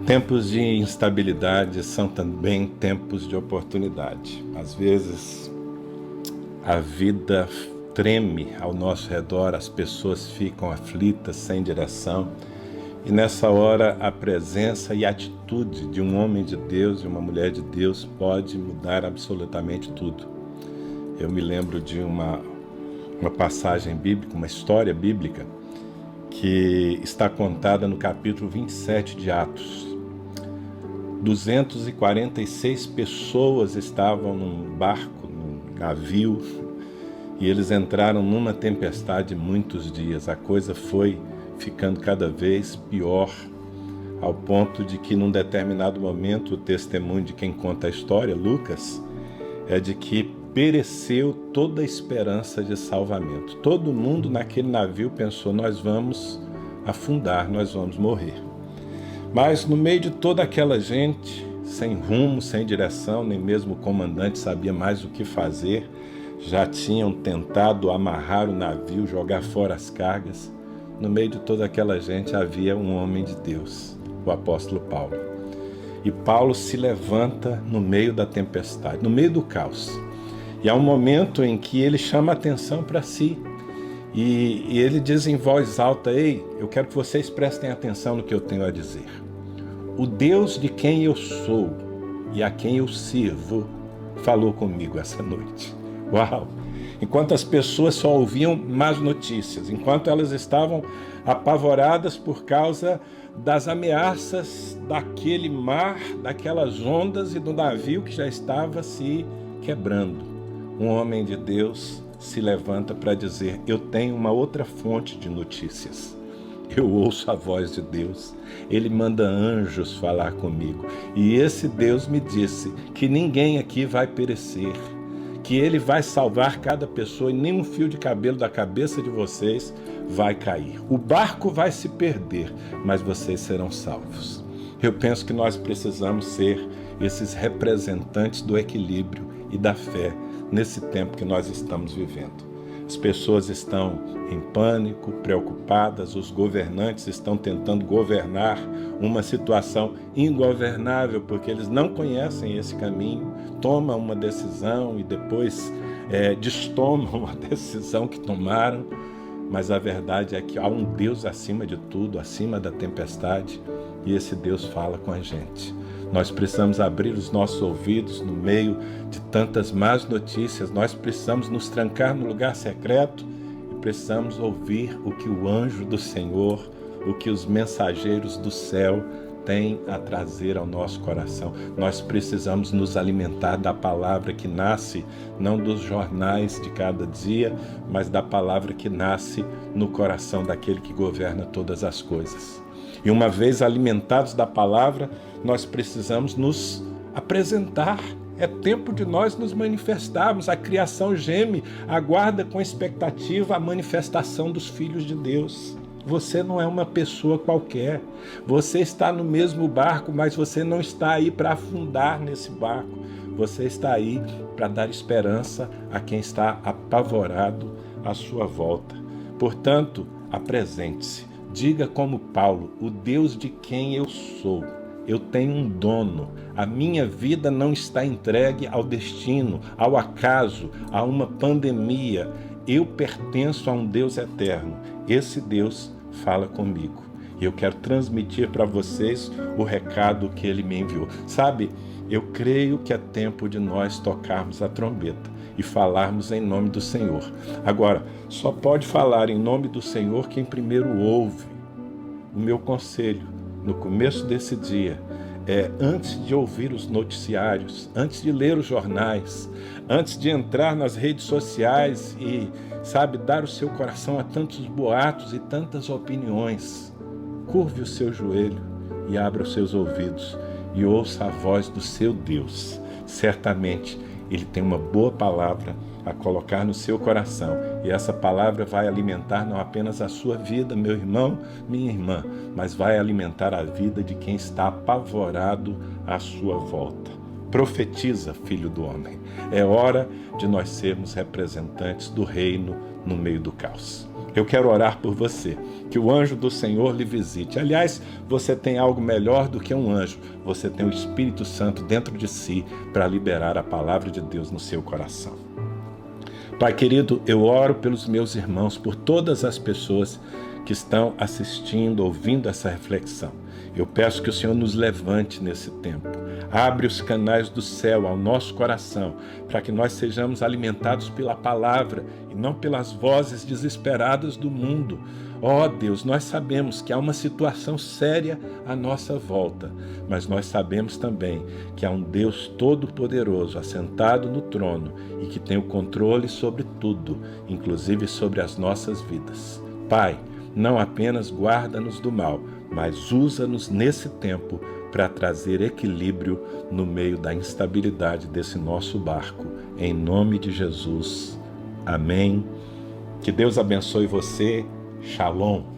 Tempos de instabilidade são também tempos de oportunidade. Às vezes, a vida treme ao nosso redor, as pessoas ficam aflitas, sem direção. E nessa hora, a presença e a atitude de um homem de Deus e uma mulher de Deus pode mudar absolutamente tudo. Eu me lembro de uma passagem bíblica, uma história bíblica, que está contada no capítulo 27 de Atos. 246 pessoas estavam num barco, num navio, e eles entraram numa tempestade muitos dias. A coisa foi ficando cada vez pior, ao ponto de que num determinado momento o testemunho de quem conta a história, Lucas, é de que pereceu toda a esperança de salvamento. Todo mundo naquele navio pensou: nós vamos afundar, nós vamos morrer. Mas no meio de toda aquela gente, sem rumo, sem direção, nem mesmo o comandante sabia mais o que fazer, já tinham tentado amarrar o navio, jogar fora as cargas. No meio de toda aquela gente havia um homem de Deus, o apóstolo Paulo. E Paulo se levanta no meio da tempestade, no meio do caos. E há um momento em que ele chama a atenção para si. E ele diz em voz alta: ei, eu quero que vocês prestem atenção no que eu tenho a dizer. O Deus de quem eu sou e a quem eu sirvo falou comigo essa noite. Uau! Enquanto as pessoas só ouviam más notícias, enquanto elas estavam apavoradas por causa das ameaças daquele mar, daquelas ondas e do navio que já estava se quebrando, um homem de Deus se levanta para dizer: eu tenho uma outra fonte de notícias. Eu ouço a voz de Deus. Ele manda anjos falar comigo. E esse Deus me disse que ninguém aqui vai perecer, que Ele vai salvar cada pessoa e nenhum fio de cabelo da cabeça de vocês vai cair. O barco vai se perder, mas vocês serão salvos. Eu penso que nós precisamos ser esses representantes do equilíbrio e da fé nesse tempo que nós estamos vivendo. As pessoas estão em pânico, preocupadas, os governantes estão tentando governar uma situação ingovernável porque eles não conhecem esse caminho, tomam uma decisão e depois destomam a decisão que tomaram, mas a verdade é que há um Deus acima de tudo, acima da tempestade, e esse Deus fala com a gente. Nós precisamos abrir os nossos ouvidos no meio de tantas más notícias. Nós precisamos nos trancar no lugar secreto e precisamos ouvir o que o anjo do Senhor, o que os mensageiros do céu têm a trazer ao nosso coração. Nós precisamos nos alimentar da palavra que nasce, não dos jornais de cada dia, mas da palavra que nasce no coração daquele que governa todas as coisas. E uma vez alimentados da palavra, nós precisamos nos apresentar. É tempo de nós nos manifestarmos. A criação geme, aguarda com expectativa a manifestação dos filhos de Deus. Você não é uma pessoa qualquer. Você está no mesmo barco, mas você não está aí para afundar nesse barco. Você está aí para dar esperança a quem está apavorado à sua volta. Portanto, apresente-se. Diga como Paulo: o Deus de quem eu sou. Eu tenho um dono. A minha vida não está entregue ao destino, ao acaso, a uma pandemia. Eu pertenço a um Deus eterno. Esse Deus fala comigo. E eu quero transmitir para vocês o recado que Ele me enviou. Sabe, eu creio que é tempo de nós tocarmos a trombeta e falarmos em nome do Senhor. Agora, só pode falar em nome do Senhor quem primeiro ouve. O meu conselho no começo desse dia é: antes de ouvir os noticiários, antes de ler os jornais, antes de entrar nas redes sociais e, dar o seu coração a tantos boatos e tantas opiniões, curve o seu joelho e abra os seus ouvidos e ouça a voz do seu Deus. Certamente Ele tem uma boa palavra a colocar no seu coração, e essa palavra vai alimentar não apenas a sua vida, meu irmão, minha irmã, mas vai alimentar a vida de quem está apavorado à sua volta. Profetiza, filho do homem. É hora de nós sermos representantes do reino no meio do caos. Eu quero orar por você, que o anjo do Senhor lhe visite. Aliás, você tem algo melhor do que um anjo. Você tem o Espírito Santo dentro de si para liberar a palavra de Deus no seu coração. Pai querido, eu oro pelos meus irmãos, por todas as pessoas que estão assistindo, ouvindo essa reflexão. Eu peço que o Senhor nos levante nesse tempo. Abre os canais do céu ao nosso coração, para que nós sejamos alimentados pela palavra e não pelas vozes desesperadas do mundo. Ó Deus, nós sabemos que há uma situação séria à nossa volta, mas nós sabemos também que há um Deus todo-poderoso assentado no trono e que tem o controle sobre tudo, inclusive sobre as nossas vidas. Pai, não apenas guarda-nos do mal, mas usa-nos nesse tempo para trazer equilíbrio no meio da instabilidade desse nosso barco. Em nome de Jesus. Amém. Que Deus abençoe você. Shalom.